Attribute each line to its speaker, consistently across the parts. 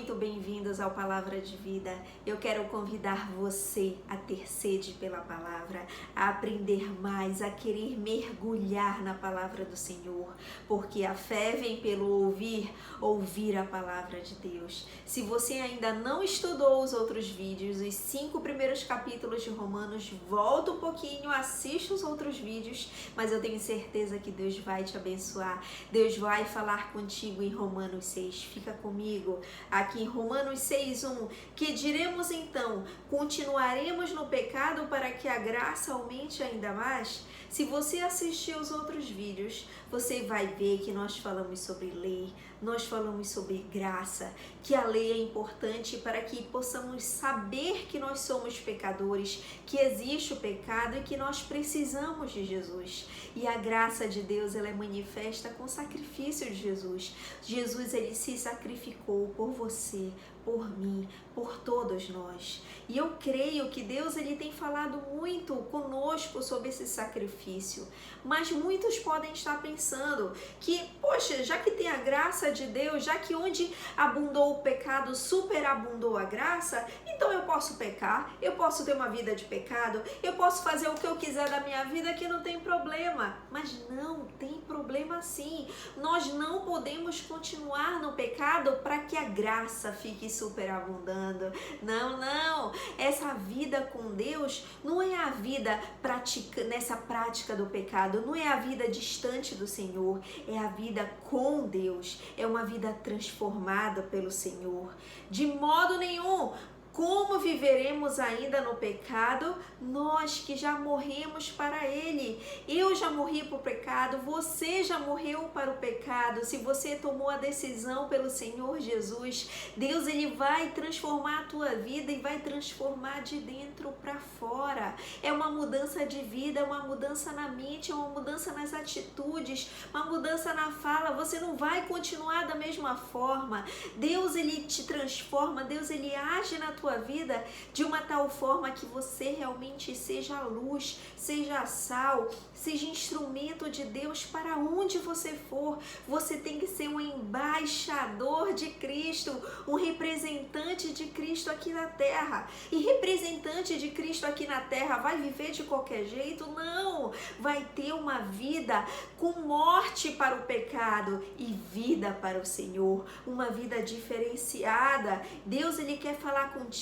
Speaker 1: muito bem-vindos ao Palavra de Vida. Eu quero convidar você a ter sede pela palavra, a aprender mais, a querer mergulhar na palavra do Senhor, porque a fé vem pelo ouvir a palavra de Deus. Se você ainda não estudou os outros vídeos, os 5 primeiros capítulos de Romanos, volta um pouquinho, assista os outros vídeos, mas eu tenho certeza que Deus vai te abençoar. Deus vai falar contigo em Romanos 6. Fica comigo aqui em Romanos 6:1. Que diremos então? Continuaremos no pecado para que a graça aumente ainda mais? Se você assistir os outros vídeos, você vai ver que nós falamos sobre lei, nós falamos sobre graça, que a lei é importante para que possamos saber que nós somos pecadores, que existe o pecado e que nós precisamos de Jesus. E a graça de Deus, ela é manifesta com o sacrifício de Jesus. Jesus, ele se sacrificou por você, por mim, por todos nós. E eu creio que Deus, ele tem falado muito conosco sobre esse sacrifício. Mas muitos podem estar pensando que, poxa, já que tem a graça de Deus, já que onde abundou o pecado, superabundou a graça, então eu posso pecar, eu posso ter uma vida de pecado, eu posso fazer o que eu quiser da minha vida que não tem problema. Mas não tem problema sim. Nós não podemos continuar no pecado para que a graça fique superabundando. Não. Essa vida com Deus não é a vida nessa prática do pecado, não é a vida distante do Senhor, é a vida com Deus, é uma vida transformada pelo Senhor. De modo nenhum. Como viveremos ainda no pecado, nós que já morremos para ele? Eu já morri para o pecado, você já morreu para o pecado. Se você tomou a decisão pelo Senhor Jesus, Deus, ele vai transformar a tua vida e vai transformar de dentro para fora. É uma mudança de vida, é uma mudança na mente, é uma mudança nas atitudes, uma mudança na fala. Você não vai continuar da mesma forma. Deus, ele te transforma, Deus, ele age na tua vida de uma tal forma que você realmente seja luz, seja sal, seja instrumento de Deus para onde você for. Você tem que ser um embaixador de Cristo, um representante de Cristo aqui na terra. E representante de Cristo aqui na terra vai viver de qualquer jeito? Não! Vai ter uma vida com morte para o pecado e vida para o Senhor, uma vida diferenciada. Deus, ele quer falar contigo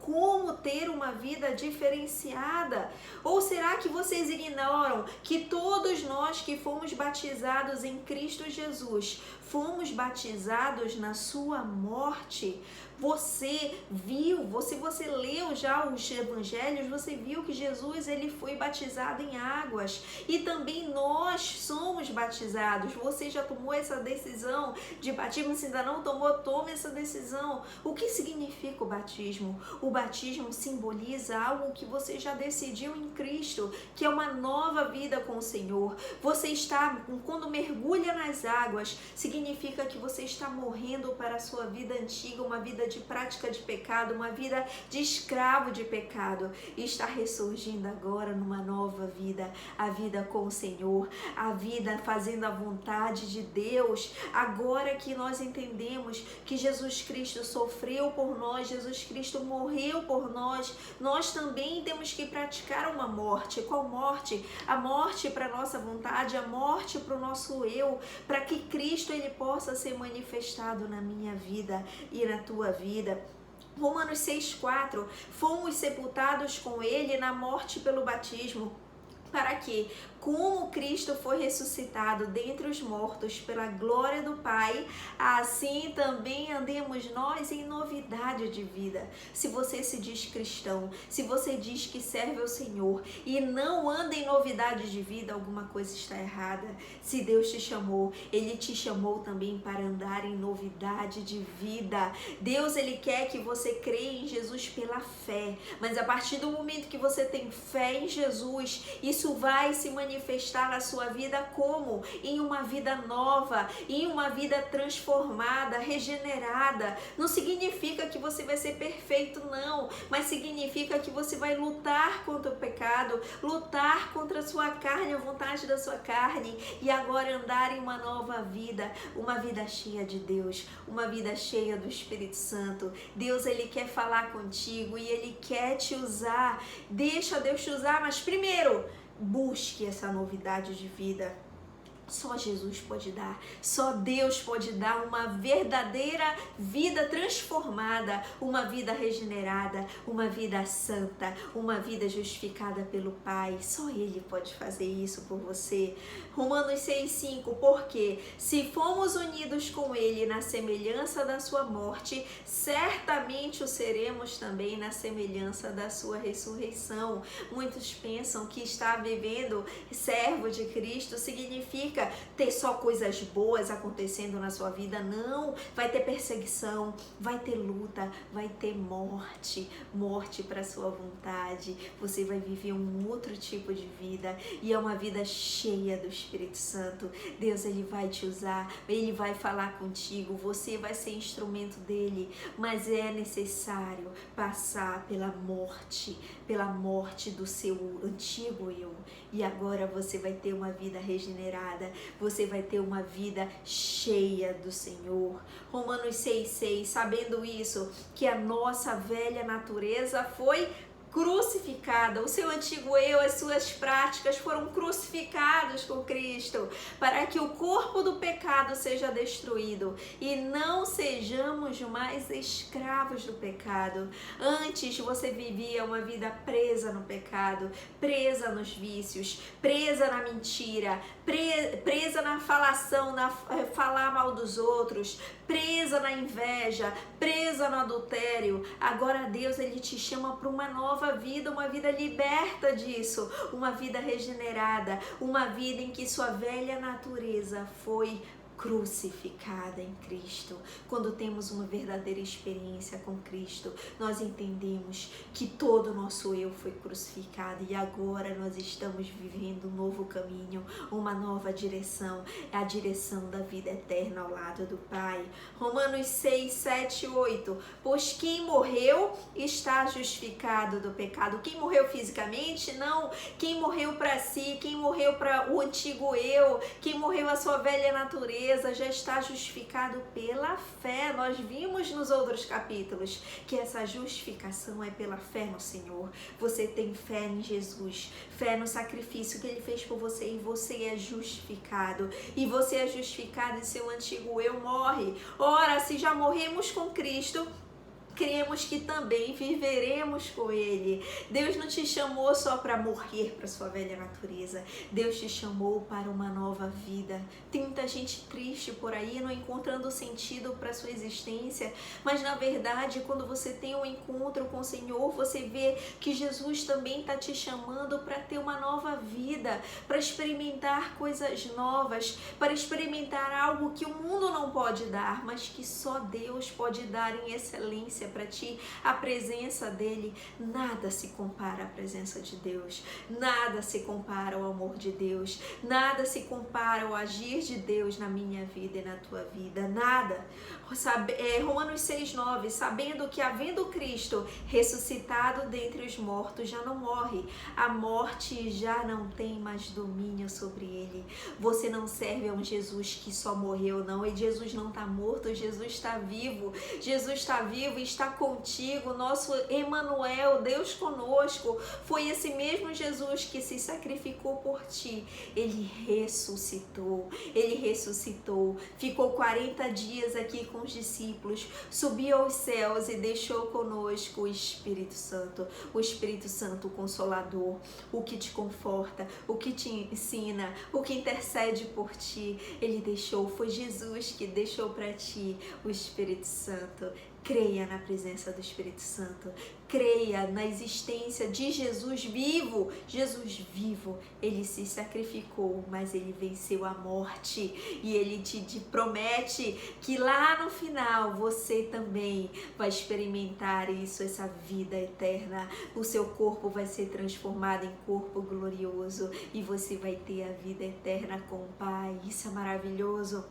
Speaker 1: como ter uma vida diferenciada. Ou será que vocês ignoram que todos nós que fomos batizados em Cristo Jesus, fomos batizados na sua morte? Você viu, você leu já os evangelhos, você viu que Jesus, ele foi batizado em águas e também nós somos batizados. Você já tomou essa decisão de batismo? Se ainda não tomou, tome essa decisão. O que significa o batismo? O batismo simboliza algo que você já decidiu em Cristo, que é uma nova vida com o Senhor. Você está, quando mergulha nas águas, significa que você está morrendo para a sua vida antiga, uma vida de prática de pecado, uma vida de escravo de pecado, e está ressurgindo agora numa nova vida, a vida com o Senhor, a vida fazendo a vontade de Deus. Agora que nós entendemos que Jesus Cristo sofreu por nós, Jesus Cristo morreu por nós, nós também temos que praticar uma morte. Qual morte? A morte para a nossa vontade, a morte para o nosso eu, para que Cristo, ele possa ser manifestado na minha vida e na tua vida. Romanos 6:4, fomos sepultados com ele na morte pelo batismo, para que, como Cristo foi ressuscitado dentre os mortos pela glória do Pai, assim também andemos nós em novidade de vida. Se você se diz cristão, se você diz que serve ao Senhor e não anda em novidade de vida, alguma coisa está errada. Se Deus te chamou, ele te chamou também para andar em novidade de vida. Deus, ele quer que você creia em Jesus pela fé, mas a partir do momento que você tem fé em Jesus, isso vai se manifestar manifestar na sua vida como? Em uma vida nova, em uma vida transformada, regenerada. Não significa que você vai ser perfeito, não, mas significa que você vai lutar contra o pecado, lutar contra a sua carne, a vontade da sua carne, e agora andar em uma nova vida, uma vida cheia de Deus, uma vida cheia do Espírito Santo. Deus, Ele quer falar contigo e Ele quer te usar. Deixa Deus te usar, mas primeiro, busque essa novidade de vida. Só Jesus pode dar, só Deus pode dar uma verdadeira vida transformada, uma vida regenerada, uma vida santa, uma vida justificada pelo Pai. Só Ele pode fazer isso por você. Romanos 6,5, porque se fomos unidos com Ele na semelhança da sua morte, certamente o seremos também na semelhança da sua ressurreição. Muitos pensam que estar vivendo servo de Cristo significa ter só coisas boas acontecendo na sua vida. Não, vai ter perseguição, vai ter luta, vai ter morte para sua vontade. Você vai viver um outro tipo de vida, e é uma vida cheia do Espírito Santo. Deus, Ele vai te usar, Ele vai falar contigo, você vai ser instrumento dele, mas é necessário passar pela morte do seu antigo eu, e agora você vai ter uma vida regenerada, você vai ter uma vida cheia do Senhor. Romanos 6,6, sabendo isso, que a nossa velha natureza foi crucificada, o seu antigo eu, as suas práticas foram crucificados com Cristo, para que o corpo do pecado seja destruído e não sejamos mais escravos do pecado. Antes você vivia uma vida presa no pecado, presa nos vícios, presa na mentira, presa na falação, falar mal dos outros, presa na inveja, presa no adultério. Agora Deus, Ele te chama para uma nova vida, uma vida liberta disso, uma vida regenerada, uma vida em que sua velha natureza foi crucificada em Cristo. Quando temos uma verdadeira experiência com Cristo, nós entendemos que todo o nosso eu foi crucificado e agora nós estamos vivendo um novo caminho, uma nova direção, a direção da vida eterna ao lado do Pai. Romanos 6, 7, 8, pois quem morreu está justificado do pecado. Quem morreu fisicamente? Não. Quem morreu para si, quem morreu para o antigo eu, quem morreu a sua velha natureza, já está justificado pela fé. Nós vimos nos outros capítulos que essa justificação é pela fé no Senhor. Você tem fé em Jesus, fé no sacrifício que Ele fez por você, e você é justificado. E você é justificado e seu antigo eu morre. Ora, se já morremos com Cristo, cremos que também viveremos com Ele. Deus não te chamou só para morrer para sua velha natureza. Deus te chamou para uma nova vida. Tem muita gente triste por aí, não encontrando sentido para sua existência, mas na verdade, quando você tem um encontro com o Senhor, você vê que Jesus também está te chamando para ter uma nova vida, para experimentar coisas novas, para experimentar algo que o mundo não pode dar, mas que só Deus pode dar em excelência para ti. A presença dele, nada se compara à presença de Deus, nada se compara ao amor de Deus, nada se compara ao agir de Deus na minha vida e na tua vida, nada. Romanos 6,9, sabendo que havendo Cristo ressuscitado dentre os mortos, já não morre, a morte já não tem mais domínio sobre ele. Você não serve a um Jesus que só morreu, não, e Jesus não está morto, Jesus está vivo, Jesus está vivo e está contigo. Nosso Emanuel, Deus conosco, foi esse mesmo Jesus que se sacrificou por ti. Ele ressuscitou, ficou 40 dias aqui com os discípulos, subiu aos céus e deixou conosco o Espírito Santo, o Consolador, o que te conforta, o que te ensina, o que intercede por ti. Ele deixou, foi Jesus que deixou para ti o Espírito Santo. Creia na presença do Espírito Santo. Creia na existência de Jesus vivo. Jesus vivo, ele se sacrificou, mas ele venceu a morte. E ele te promete que lá no final você também vai experimentar isso, essa vida eterna. O seu corpo vai ser transformado em corpo glorioso e você vai ter a vida eterna com o Pai. Isso é maravilhoso.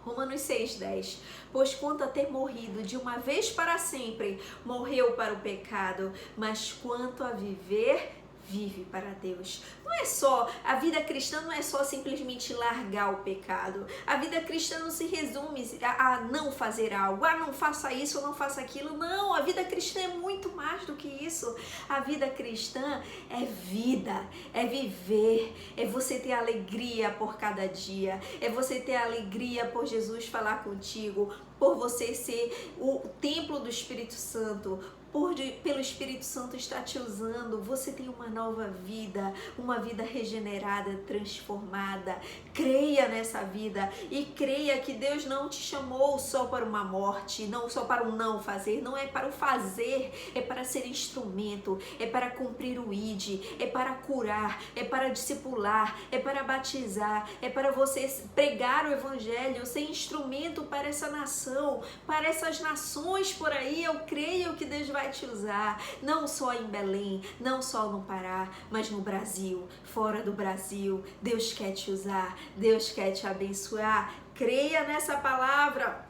Speaker 1: Romanos 6,10. Pois quanto a ter morrido de uma vez para sempre, morreu para o pecado, mas quanto a viver, vive para Deus. Não é só, a vida cristã não é só simplesmente largar o pecado. A vida cristã não se resume a não fazer algo, não faça isso, não faça aquilo. Não, a vida cristã é muito mais do que isso. A vida cristã é vida, é viver, é você ter alegria por cada dia, é você ter alegria por Jesus falar contigo, por você ser o templo do Espírito Santo, pelo Espírito Santo estar te usando. Você tem uma nova vida, uma vida regenerada, transformada. Creia nessa vida e creia que Deus não te chamou só para uma morte, não só para o não fazer, não é para o fazer, é para ser instrumento, é para cumprir o ID, é para curar, é para discipular, é para batizar, é para você pregar o Evangelho, ser instrumento para essa nação, para essas nações por aí. Eu creio que Deus vai te usar, não só em Belém, não só no Pará, mas no Brasil, fora do Brasil. Deus quer te usar, Deus quer te abençoar. Creia nessa palavra.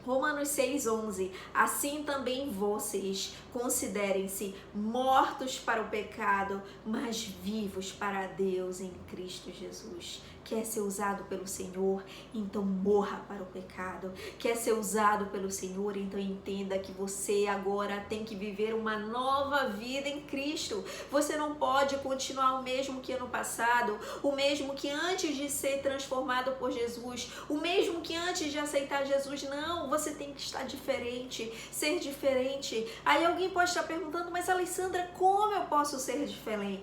Speaker 1: Romanos 6,11. Assim também vocês considerem-se mortos para o pecado, mas vivos para Deus em Cristo Jesus. Quer ser usado pelo Senhor? Então morra para o pecado. Quer ser usado pelo Senhor? Então entenda que você agora tem que viver uma nova vida em Cristo. Você não pode continuar o mesmo que ano passado, o mesmo que antes de ser transformado por Jesus, o mesmo que antes de aceitar Jesus. Não, você tem que estar diferente, ser diferente. Aí alguém pode estar perguntando, mas Alessandra, como eu posso ser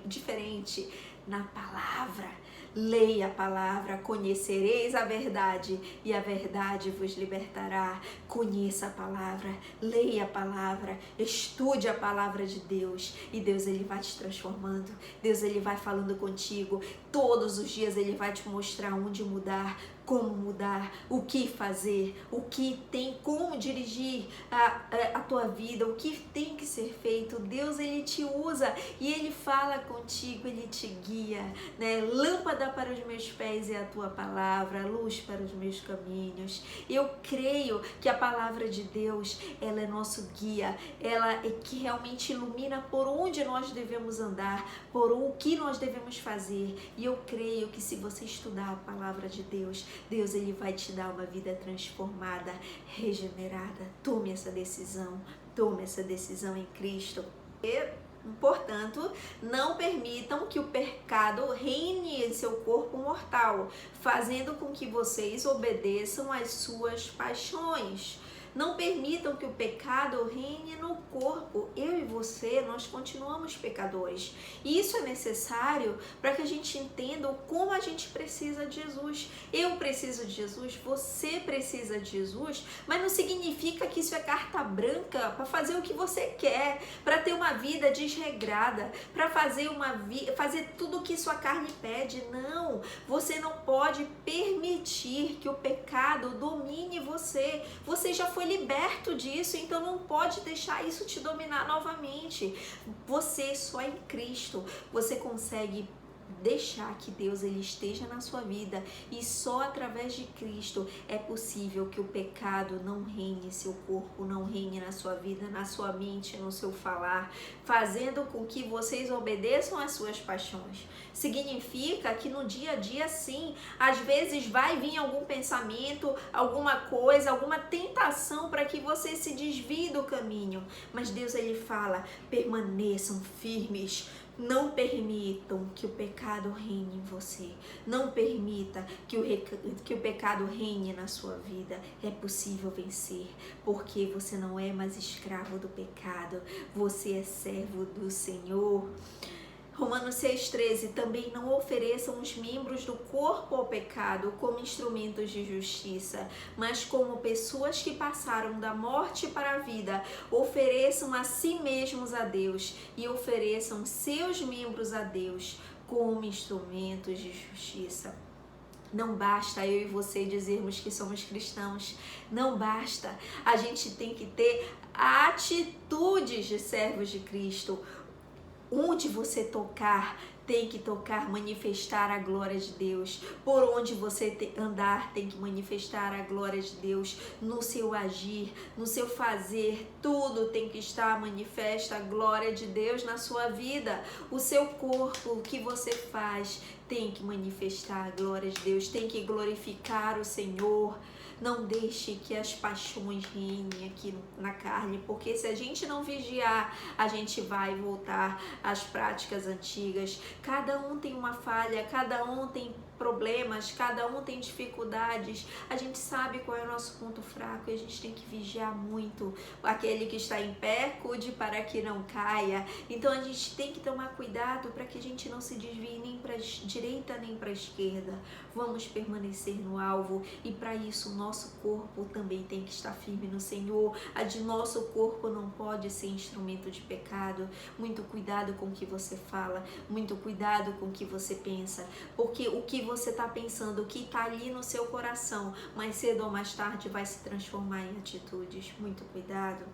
Speaker 1: diferente? Na palavra. Leia a palavra, conhecereis a verdade e a verdade vos libertará. Conheça a palavra, leia a palavra, estude a palavra de Deus e Deus ele vai te transformando. Deus ele vai falando contigo. Todos os dias ele vai te mostrar onde mudar, como mudar, o que fazer, o que tem, como dirigir a tua vida, o que tem que ser feito. Deus ele te usa e ele fala contigo, ele te guia, né? Lâmpada para os meus pés é a tua palavra, luz para os meus caminhos. Eu creio que a palavra de Deus, ela é nosso guia, ela é que realmente ilumina por onde nós devemos andar, por o que nós devemos fazer. E eu creio que se você estudar a palavra de Deus, Deus ele vai te dar uma vida transformada, regenerada. Tome essa decisão em Cristo. Portanto, não permitam que o pecado reine em seu corpo mortal, fazendo com que vocês obedeçam às suas paixões. Não permitam que o pecado reine no corpo. Eu e você, nós continuamos pecadores. E isso é necessário para que a gente entenda como a gente precisa de Jesus. Eu preciso de Jesus, você precisa de Jesus, mas não significa que isso é carta branca para fazer o que você quer, para ter uma vida desregrada, para fazer tudo o que sua carne pede. Não, você não pode permitir que o pecado domine você. Você já foi liberto disso, então não pode deixar isso te dominar novamente. Você só em Cristo, você consegue deixar que Deus ele esteja na sua vida e só através de Cristo é possível que o pecado não reine em seu corpo, não reine na sua vida, na sua mente, no seu falar, fazendo com que vocês obedeçam às suas paixões. Significa que no dia a dia sim, às vezes vai vir algum pensamento, alguma coisa, alguma tentação para que você se desvie do caminho, mas Deus ele fala, permaneçam firmes. Não permitam que o pecado reine em você. Não permita que o pecado reine na sua vida. É possível vencer, porque você não é mais escravo do pecado. Você é servo do Senhor. Romanos 6,13, também não ofereçam os membros do corpo ao pecado como instrumentos de justiça, mas como pessoas que passaram da morte para a vida, ofereçam a si mesmos a Deus e ofereçam seus membros a Deus como instrumentos de justiça. Não basta eu e você dizermos que somos cristãos, não basta. A gente tem que ter atitudes de servos de Cristo. Onde você tocar, tem que tocar, manifestar a glória de Deus. Por onde você andar, tem que manifestar a glória de Deus. No seu agir, no seu fazer, tudo tem que estar manifesta a glória de Deus na sua vida. O seu corpo, o que você faz, tem que manifestar a glória de Deus, tem que glorificar o Senhor. Não deixe que as paixões reinem aqui na carne, porque se a gente não vigiar, a gente vai voltar às práticas antigas. Cada um tem uma falha, cada um tem problemas, cada um tem dificuldades. A gente sabe qual é o nosso ponto fraco e a gente tem que vigiar muito. Aquele que está em pé, cuide para que não caia. Então a gente tem que tomar cuidado para que a gente não se desvie nem para a direita nem para a esquerda. Vamos permanecer no alvo e para isso o nosso corpo também tem que estar firme no Senhor. A de nosso corpo não pode ser instrumento de pecado. Muito cuidado com o que você fala, muito cuidado com o que você pensa, porque o que você está pensando, o que está ali no seu coração, mais cedo ou mais tarde vai se transformar em atitudes. Muito cuidado.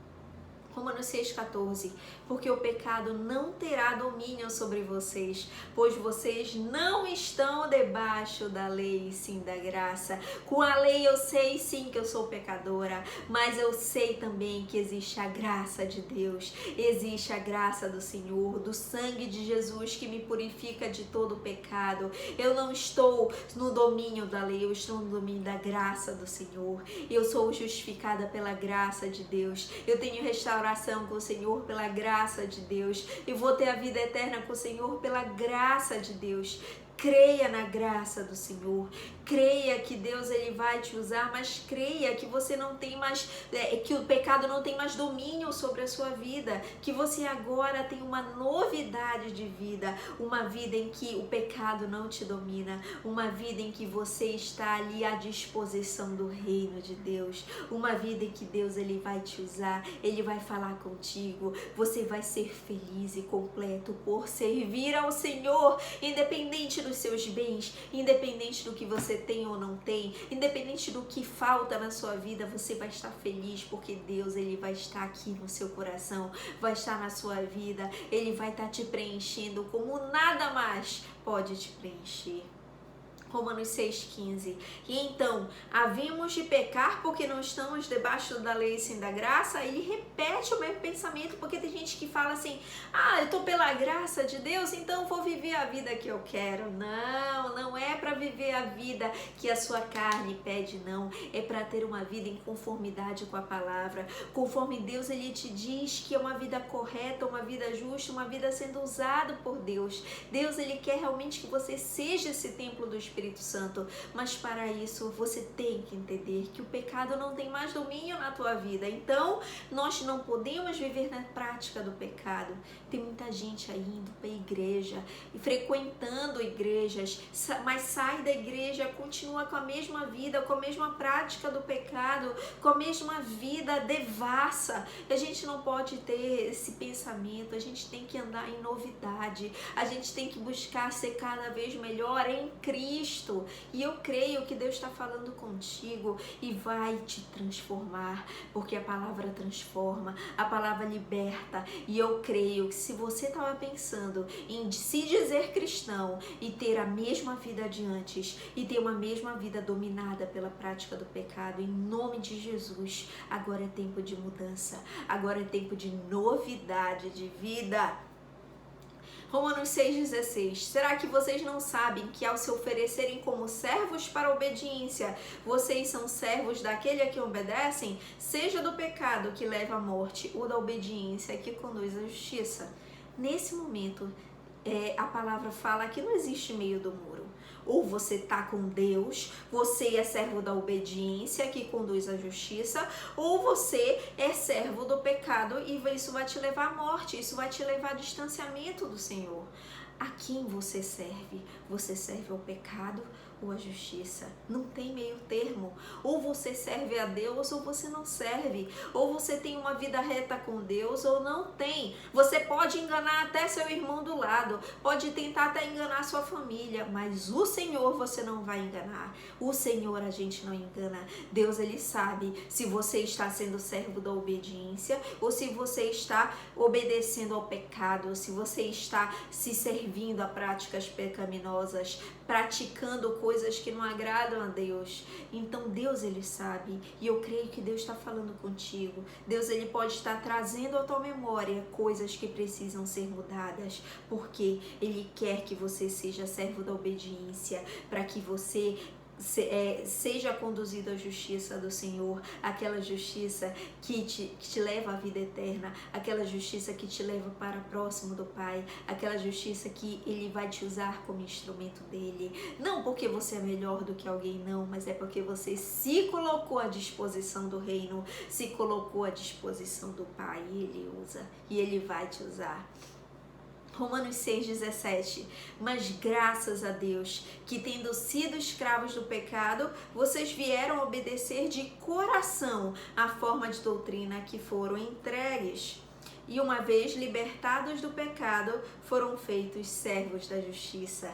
Speaker 1: Romanos 6,14, porque o pecado não terá domínio sobre vocês, pois vocês não estão debaixo da lei, e sim da graça. Com a lei eu sei sim que eu sou pecadora, mas eu sei também que existe a graça de Deus, existe a graça do Senhor, do sangue de Jesus que me purifica de todo pecado. Eu não estou no domínio da lei, eu estou no domínio da graça do Senhor. Eu sou justificada pela graça de Deus, eu tenho restauração com o Senhor pela graça de Deus, e vou ter a vida eterna com o Senhor pela graça de Deus. Creia na graça do Senhor, creia que Deus ele vai te usar, mas creia que você não tem mais, que o pecado não tem mais domínio sobre a sua vida, que você agora tem uma novidade de vida, uma vida em que o pecado não te domina, uma vida em que você está ali à disposição do reino de Deus, uma vida em que Deus ele vai te usar, ele vai falar contigo, você vai ser feliz e completo por servir ao Senhor, independente dos seus bens, independente do que você tem ou não tem, independente do que falta na sua vida, você vai estar feliz porque Deus ele vai estar aqui no seu coração, vai estar na sua vida, ele vai estar te preenchendo como nada mais pode te preencher. Romanos 6,15. E então, havemos de pecar porque não estamos debaixo da lei sim da graça? Ele repete o mesmo pensamento, porque tem gente que fala assim, eu tô pela graça de Deus, então vou viver a vida que eu quero. Não, não é para viver a vida que a sua carne pede, não. É para ter uma vida em conformidade com a palavra, conforme Deus ele te diz que é uma vida correta, uma vida justa, uma vida sendo usada por Deus. Deus ele quer realmente que você seja esse templo do Espírito Santo, mas para isso você tem que entender que o pecado não tem mais domínio na tua vida, então nós não podemos viver na prática do pecado. Tem muita gente aí indo para a igreja e frequentando igrejas, mas sai da igreja, continua com a mesma vida, com a mesma prática do pecado, com a mesma vida devassa. A gente não pode ter esse pensamento, a gente tem que andar em novidade, a gente tem que buscar ser cada vez melhor em Cristo. E eu creio que Deus está falando contigo e vai te transformar, porque a palavra transforma, a palavra liberta. E eu creio que se você estava pensando em se dizer cristão e ter a mesma vida de antes e ter uma mesma vida dominada pela prática do pecado, em nome de Jesus, agora é tempo de mudança, agora é tempo de novidade de vida. Romanos 6,16. Será que vocês não sabem que ao se oferecerem como servos para a obediência, vocês são servos daquele a quem obedecem? Seja do pecado que leva à morte ou da obediência que conduz à justiça. Nesse momento, a palavra fala que não existe meio do muro. Ou você está com Deus, você é servo da obediência que conduz à justiça, ou você é servo do pecado e isso vai te levar à morte, isso vai te levar a distanciamento do Senhor. A quem você serve? Você serve ao pecado ou à justiça? Não tem meio termo. Ou você serve a Deus ou você não serve. Ou você tem uma vida reta com Deus ou não tem. Você pode enganar até seu irmão do lado, pode tentar até enganar sua família, mas o Senhor você não vai enganar. O Senhor a gente não engana. Deus, ele sabe se você está sendo servo da obediência ou se você está obedecendo ao pecado, ou se você está se servindo a práticas pecaminosas, praticando coisas que não agradam a Deus. Então Deus, ele sabe, e eu creio que Deus está falando contigo. Deus, ele pode estar trazendo à tua memória coisas que precisam ser mudadas, porque ele quer que você seja servo da obediência, para que você seja conduzido à justiça do Senhor, aquela justiça que te leva à vida eterna, aquela justiça que te leva para próximo do Pai, aquela justiça que ele vai te usar como instrumento dele, não porque você é melhor do que alguém, não, mas é porque você se colocou à disposição do reino, se colocou à disposição do Pai, e ele usa, e ele vai te usar. Romanos 6,17, mas graças a Deus, que tendo sido escravos do pecado, vocês vieram a obedecer de coração à forma de doutrina que foram entregues. E uma vez libertados do pecado, foram feitos servos da justiça.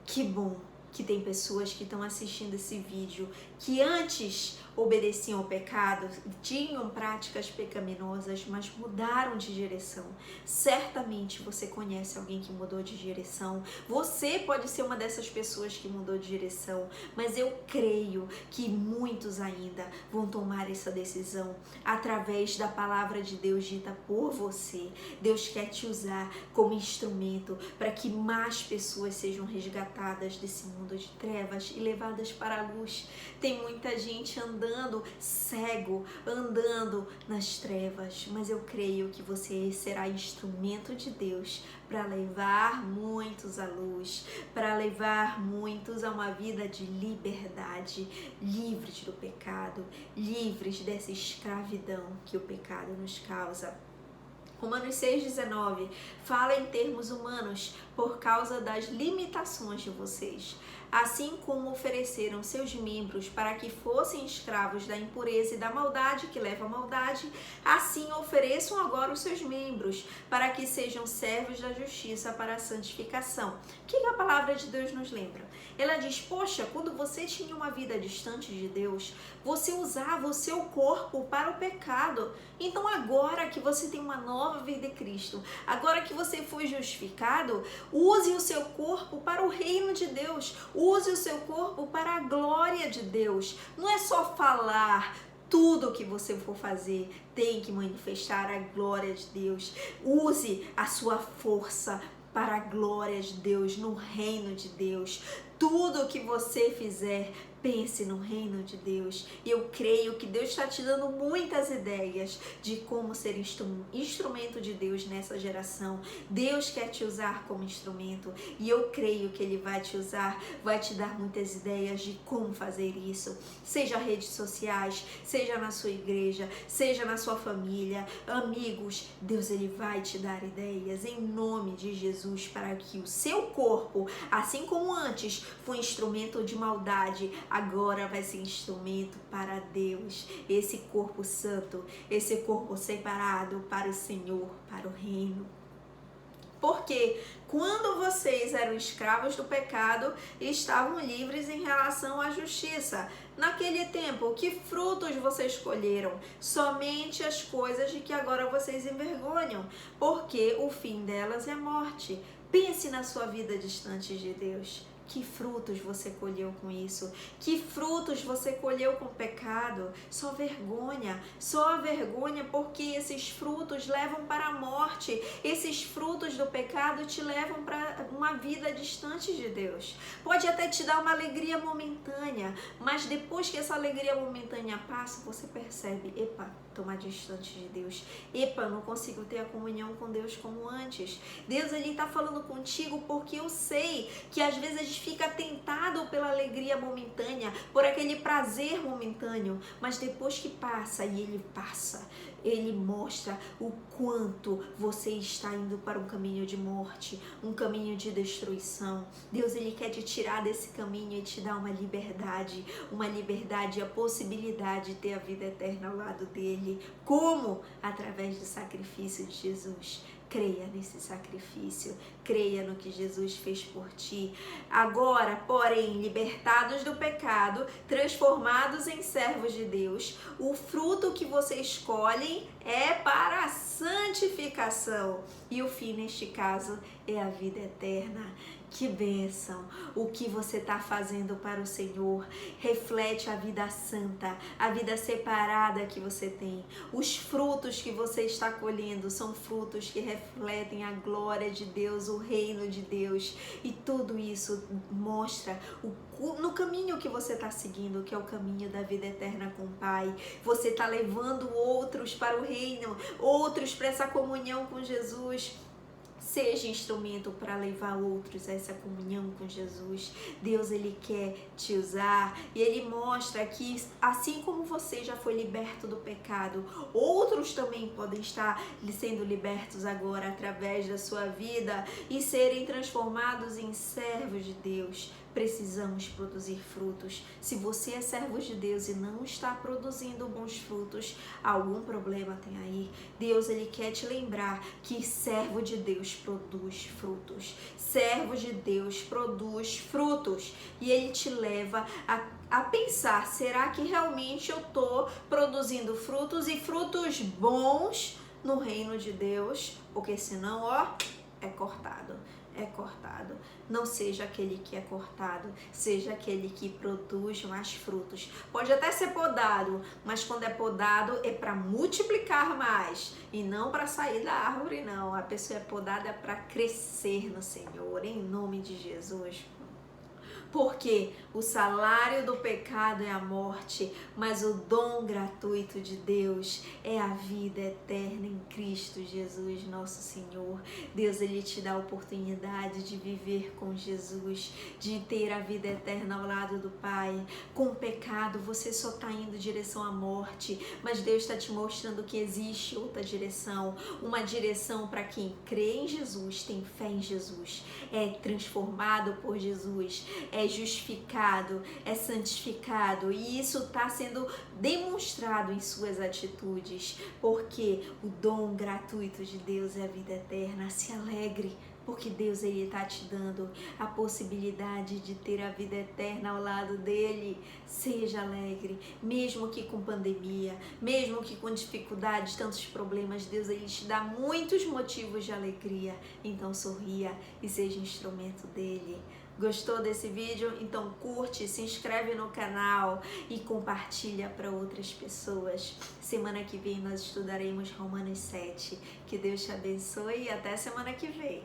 Speaker 1: Que bom que tem pessoas que estão assistindo esse vídeo, que antes obedeciam ao pecado, tinham práticas pecaminosas, mas mudaram de direção. Certamente você conhece alguém que mudou de direção. Você pode ser uma dessas pessoas que mudou de direção, mas eu creio que muitos ainda vão tomar essa decisão através da palavra de Deus dita por você. Deus quer te usar como instrumento para que mais pessoas sejam resgatadas desse mundo de trevas e levadas para a luz. Tem muita gente andando cego, andando nas trevas, mas eu creio que você será instrumento de Deus para levar muitos à luz, para levar muitos a uma vida de liberdade, livres do pecado, livres dessa escravidão que o pecado nos causa. Romanos 6,19 fala em termos humanos por causa das limitações de vocês. Assim como ofereceram seus membros para que fossem escravos da impureza e da maldade que leva à maldade, assim ofereçam agora os seus membros para que sejam servos da justiça para a santificação. O que a palavra de Deus nos lembra? Ela diz, poxa, quando você tinha uma vida distante de Deus, você usava o seu corpo para o pecado. Então agora que você tem uma nova vida em Cristo, agora que você foi justificado, use o seu corpo para o reino de Deus, use o seu corpo para a glória de Deus. Não é só falar, tudo que você for fazer tem que manifestar a glória de Deus. Use a sua força para a glória de Deus, no reino de Deus. Tudo que você fizer, pense no reino de Deus. E eu creio que Deus está te dando muitas ideias de como ser instrumento de Deus nessa geração. Deus quer te usar como instrumento e eu creio que Ele vai te usar, vai te dar muitas ideias de como fazer isso. Seja redes sociais, seja na sua igreja, seja na sua família, amigos. Deus, Ele vai te dar ideias em nome de Jesus para que o seu corpo, assim como antes foi instrumento de maldade, agora vai ser instrumento para Deus, esse corpo santo, esse corpo separado para o Senhor, para o reino. Porque quando vocês eram escravos do pecado, estavam livres em relação à justiça. Naquele tempo, que frutos vocês colheram? Somente as coisas de que agora vocês envergonham, porque o fim delas é morte. Pense na sua vida distante de Deus. Que frutos você colheu com isso? Que frutos você colheu com o pecado? Só vergonha porque esses frutos levam para a morte. Esses frutos do pecado te levam para uma vida distante de Deus. Pode até te dar uma alegria momentânea, momentânea, mas depois que essa alegria momentânea passa, você percebe, epa, estou mais distante de Deus, epa, eu não consigo ter a comunhão com Deus como antes. Deus, ele está falando contigo porque eu sei que às vezes a gente fica tentado pela alegria momentânea, por aquele prazer momentâneo, mas depois que passa, e ele passa, ele mostra o quanto você está indo para um caminho de morte, um caminho de destruição. Deus, ele quer te tirar desse caminho e te dar uma liberdade e a possibilidade de ter a vida eterna ao lado dele. Como? Através do sacrifício de Jesus. Creia nesse sacrifício, creia no que Jesus fez por ti. Agora, porém, libertados do pecado, transformados em servos de Deus, o fruto que vocês escolhem é para a santificação. E o fim, neste caso, é a vida eterna. Que bênção! O que você está fazendo para o Senhor reflete a vida santa, a vida separada que você tem. Os frutos que você está colhendo são frutos que refletem a glória de Deus, o reino de Deus. E tudo isso mostra no caminho que você está seguindo, que é o caminho da vida eterna com o Pai. Você está levando outros para o reino, outros para essa comunhão com Jesus. Seja instrumento para levar outros a essa comunhão com Jesus. Deus, ele quer te usar e ele mostra que assim como você já foi liberto do pecado, outros também podem estar sendo libertos agora através da sua vida e serem transformados em servos de Deus. Precisamos produzir frutos. Se você é servo de Deus e não está produzindo bons frutos, algum problema tem aí. Deus, ele quer te lembrar que servo de Deus produz frutos. Servo de Deus produz frutos. E ele te leva a pensar, será que realmente eu estou produzindo frutos e frutos bons no reino de Deus? Porque senão, ó, é cortado. É cortado. Não seja aquele que é cortado, seja aquele que produz mais frutos. Pode até ser podado, mas quando é podado é para multiplicar mais e não para sair da árvore, não. A pessoa é podada para crescer no Senhor, em nome de Jesus. Porque o salário do pecado é a morte, mas o dom gratuito de Deus é a vida eterna em Cristo Jesus, nosso Senhor. Deus, ele te dá a oportunidade de viver com Jesus, de ter a vida eterna ao lado do Pai. Com o pecado, você só está indo em direção à morte, mas Deus está te mostrando que existe outra direção, uma direção para quem crê em Jesus, tem fé em Jesus, é transformado por Jesus, é justificado, é santificado, e isso está sendo demonstrado em suas atitudes, porque o dom gratuito de Deus é a vida eterna. Se alegre, porque Deus, ele está te dando a possibilidade de ter a vida eterna ao lado dele. Seja alegre, mesmo que com pandemia, mesmo que com dificuldades, tantos problemas, Deus, ele te dá muitos motivos de alegria. Então sorria e seja instrumento dele. Gostou desse vídeo? Então curte, se inscreve no canal e compartilha para outras pessoas. Semana que vem nós estudaremos Romanos 7. Que Deus te abençoe e até semana que vem.